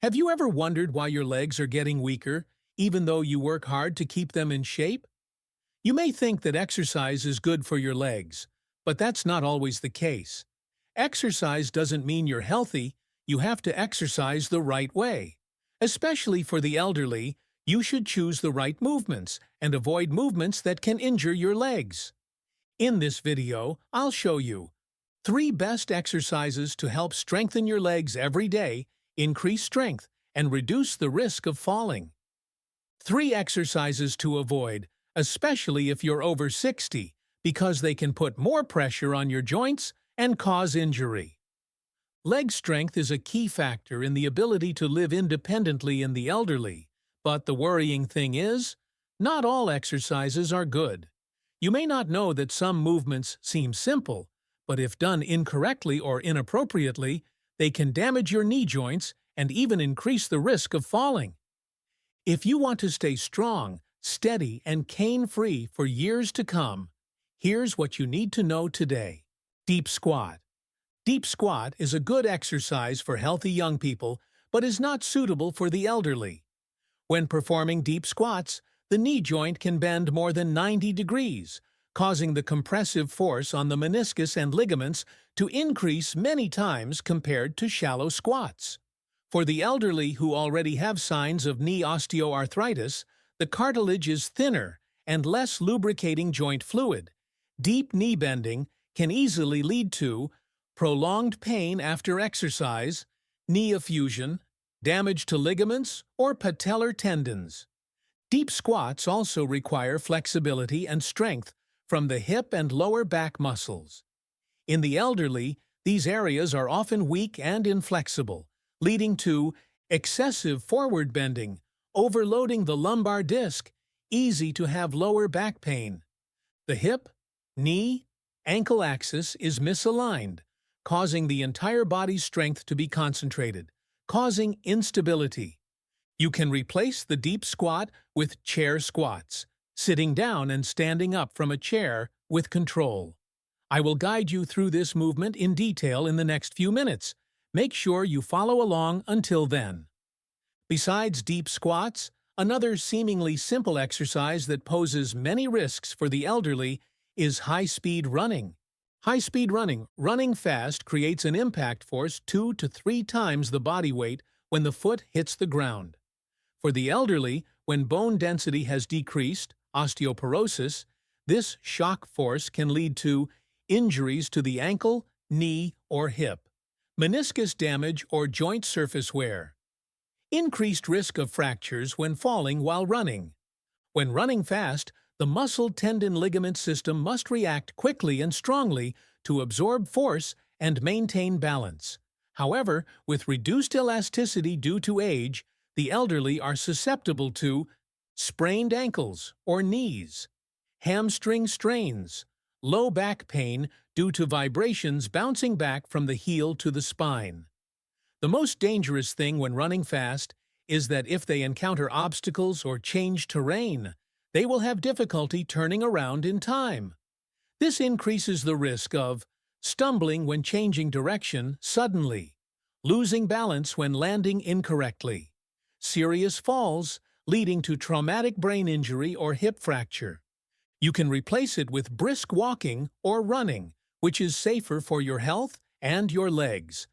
Have you ever wondered why your legs are getting weaker, even though you work hard to keep them in shape? You may think that exercise is good for your legs, but that's not always the case. Exercise doesn't mean you're healthy, you have to exercise the right way. Especially for the elderly, you should choose the right movements and avoid movements that can injure your legs. In this video, I'll show you 3 best exercises to help strengthen your legs every day, increase strength, and reduce the risk of falling. 3 exercises to avoid, especially if you're over 60, because they can put more pressure on your joints and cause injury. Leg strength is a key factor in the ability to live independently in the elderly, but the worrying thing is, not all exercises are good. You may not know that some movements seem simple, but if done incorrectly or inappropriately, they can damage your knee joints and even increase the risk of falling. If you want to stay strong, steady, and cane-free for years to come, here's what you need to know today. Deep squat. Deep squat is a good exercise for healthy young people, but is not suitable for the elderly. When performing deep squats, the knee joint can bend more than 90 degrees, causing the compressive force on the meniscus and ligaments to increase many times compared to shallow squats. For the elderly who already have signs of knee osteoarthritis, the cartilage is thinner and less lubricating joint fluid. Deep knee bending can easily lead to prolonged pain after exercise, knee effusion, damage to ligaments, or patellar tendons. Deep squats also require flexibility and strength from the hip and lower back muscles. In the elderly, these areas are often weak and inflexible, leading to excessive forward bending, overloading the lumbar disc, easy to have lower back pain. The hip, knee, ankle axis is misaligned, causing the entire body's strength to be concentrated, causing instability. You can replace the deep squat with chair squats, sitting down and standing up from a chair with control. I will guide you through this movement in detail in the next few minutes. Make sure you follow along until then. Besides deep squats, another seemingly simple exercise that poses many risks for the elderly is high-speed running. High-speed running, running fast, creates an impact force 2 to 3 times the body weight when the foot hits the ground. For the elderly, when bone density has decreased, osteoporosis, this shock force can lead to injuries to the ankle, knee, or hip, meniscus damage, or joint surface wear. Increased risk of fractures when falling while running. When running fast, the muscle tendon ligament system must react quickly and strongly to absorb force and maintain balance. However, with reduced elasticity due to age, the elderly are susceptible to sprained ankles or knees, hamstring strains, low back pain due to vibrations bouncing back from the heel to the spine. The most dangerous thing when running fast is that if they encounter obstacles or change terrain, they will have difficulty turning around in time. This increases the risk of stumbling when changing direction suddenly, losing balance when landing incorrectly, serious falls leading to traumatic brain injury or hip fracture. You can replace it with brisk walking or running, which is safer for your health and your legs.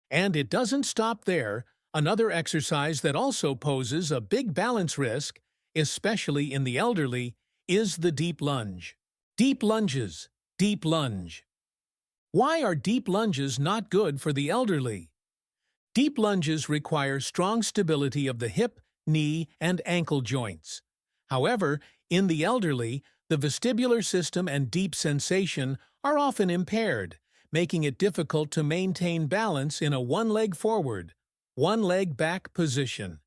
And it doesn't stop there. Another exercise that also poses a big balance risk, especially in the elderly, is the deep lunge. Deep lunges. Deep lunge. Why are deep lunges not good for the elderly? Deep lunges require strong stability of the hip, knee, and ankle joints. However, in the elderly, the vestibular system and deep sensation are often impaired, making it difficult to maintain balance in a one-leg forward, one-leg back position.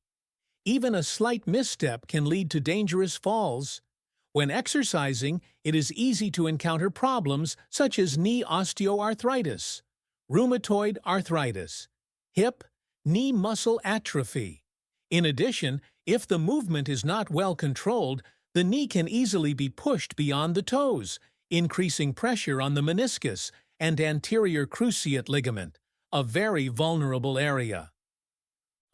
Even a slight misstep can lead to dangerous falls. When exercising, it is easy to encounter problems such as knee osteoarthritis, rheumatoid arthritis, hip, knee muscle atrophy. In addition, if the movement is not well controlled, the knee can easily be pushed beyond the toes, increasing pressure on the meniscus and anterior cruciate ligament, a very vulnerable area.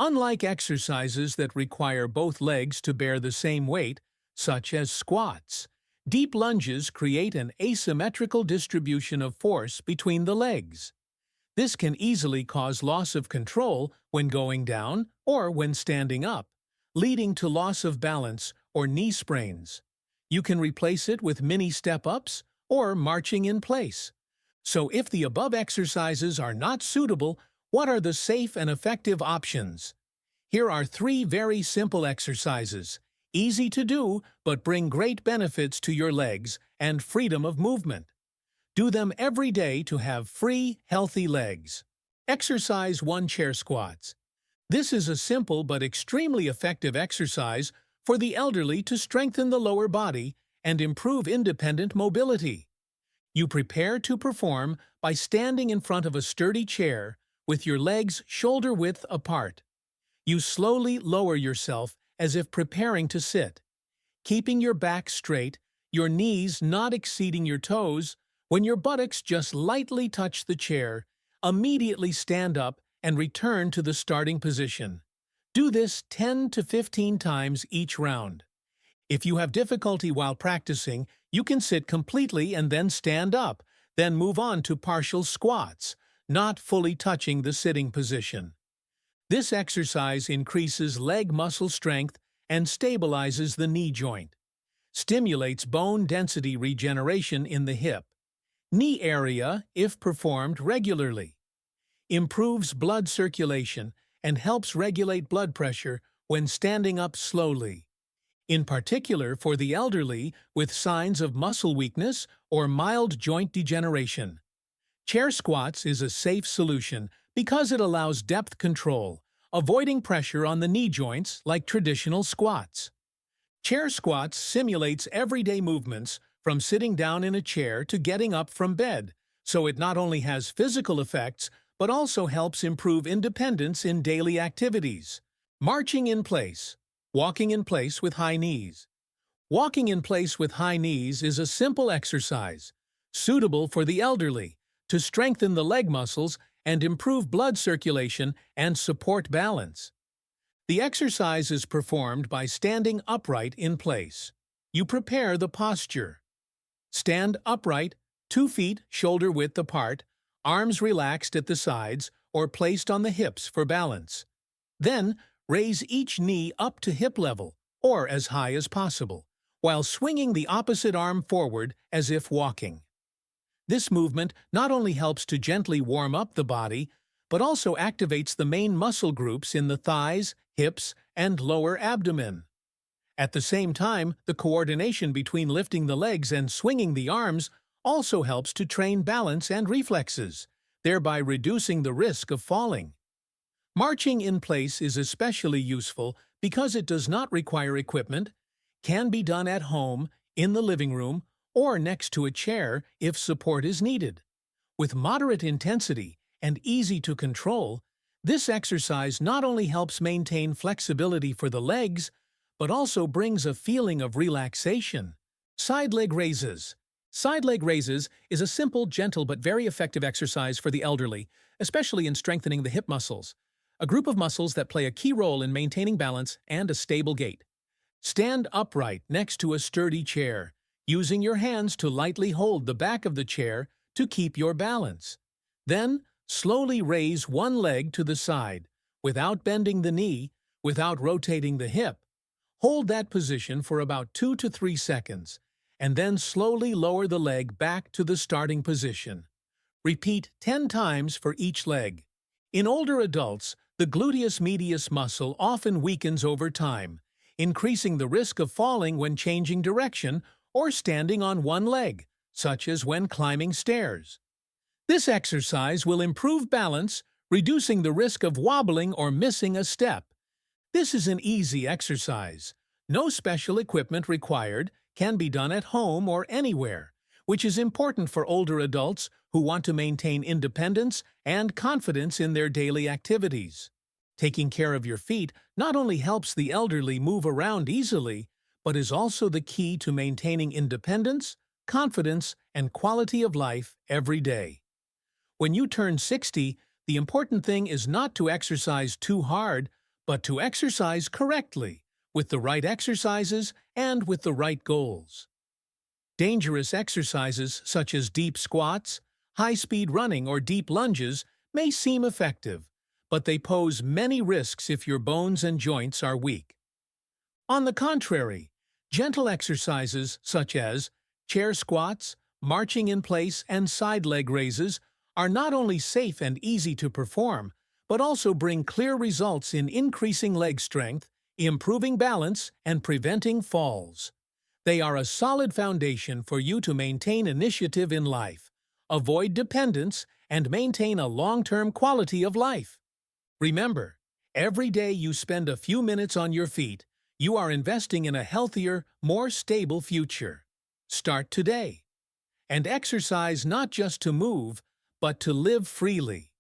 Unlike exercises that require both legs to bear the same weight, such as squats, deep lunges create an asymmetrical distribution of force between the legs. This can easily cause loss of control when going down or when standing up, leading to loss of balance or knee sprains. You can replace it with mini step-ups or marching in place. So if the above exercises are not suitable, what are the safe and effective options? Here are 3 very simple exercises, easy to do but bring great benefits to your legs and freedom of movement. Do them every day to have free, healthy legs. Exercise 1 chair squats. This is a simple but extremely effective exercise for the elderly to strengthen the lower body and improve independent mobility. You prepare to perform by standing in front of a sturdy chair with your legs shoulder-width apart. You slowly lower yourself as if preparing to sit, keeping your back straight, your knees not exceeding your toes. When your buttocks just lightly touch the chair, immediately stand up and return to the starting position. Do this 10 to 15 times each round. If you have difficulty while practicing, you can sit completely and then stand up, then move on to partial squats, not fully touching the sitting position. This exercise increases leg muscle strength and stabilizes the knee joint, stimulates bone density regeneration in the hip, knee area if performed regularly, improves blood circulation and helps regulate blood pressure when standing up slowly, in particular for the elderly with signs of muscle weakness or mild joint degeneration. Chair squats is a safe solution because it allows depth control, avoiding pressure on the knee joints like traditional squats. Chair squats simulates everyday movements from sitting down in a chair to getting up from bed, so it not only has physical effects but also helps improve independence in daily activities. Marching in place. Walking in place with high knees. Walking in place with high knees is a simple exercise, suitable for the elderly, to strengthen the leg muscles and improve blood circulation and support balance. The exercise is performed by standing upright in place. You prepare the posture. Stand upright, 2 feet shoulder-width apart, arms relaxed at the sides or placed on the hips for balance. Then, raise each knee up to hip level, or as high as possible, while swinging the opposite arm forward as if walking. This movement not only helps to gently warm up the body, but also activates the main muscle groups in the thighs, hips, and lower abdomen. At the same time, the coordination between lifting the legs and swinging the arms also helps to train balance and reflexes, thereby reducing the risk of falling. Marching in place is especially useful because it does not require equipment, can be done at home, in the living room, or next to a chair if support is needed. With moderate intensity and easy to control, this exercise not only helps maintain flexibility for the legs, but also brings a feeling of relaxation. Side leg raises. Side leg raises is a simple, gentle, but very effective exercise for the elderly, especially in strengthening the hip muscles, a group of muscles that play a key role in maintaining balance and a stable gait. Stand upright next to a sturdy chair, using your hands to lightly hold the back of the chair to keep your balance. Then, slowly raise one leg to the side, without bending the knee, without rotating the hip. Hold that position for about 2 to 3 seconds, and then slowly lower the leg back to the starting position. Repeat 10 times for each leg. In older adults, the gluteus medius muscle often weakens over time, increasing the risk of falling when changing direction or standing on one leg, such as when climbing stairs. This exercise will improve balance, reducing the risk of wobbling or missing a step. This is an easy exercise. No special equipment required, can be done at home or anywhere, which is important for older adults who want to maintain independence and confidence in their daily activities. Taking care of your feet not only helps the elderly move around easily, but is also the key to maintaining independence, confidence, and quality of life every day. When you turn 60, the important thing is not to exercise too hard, but to exercise correctly, with the right exercises and with the right goals. Dangerous exercises such as deep squats, high-speed running, or deep lunges may seem effective, but they pose many risks if your bones and joints are weak. On the contrary, gentle exercises such as chair squats, marching in place, and side leg raises are not only safe and easy to perform, but also bring clear results in increasing leg strength, improving balance, and preventing falls. They are a solid foundation for you to maintain initiative in life, avoid dependence, and maintain a long-term quality of life. Remember, every day you spend a few minutes on your feet, you are investing in a healthier, more stable future. Start today. And exercise not just to move, but to live freely.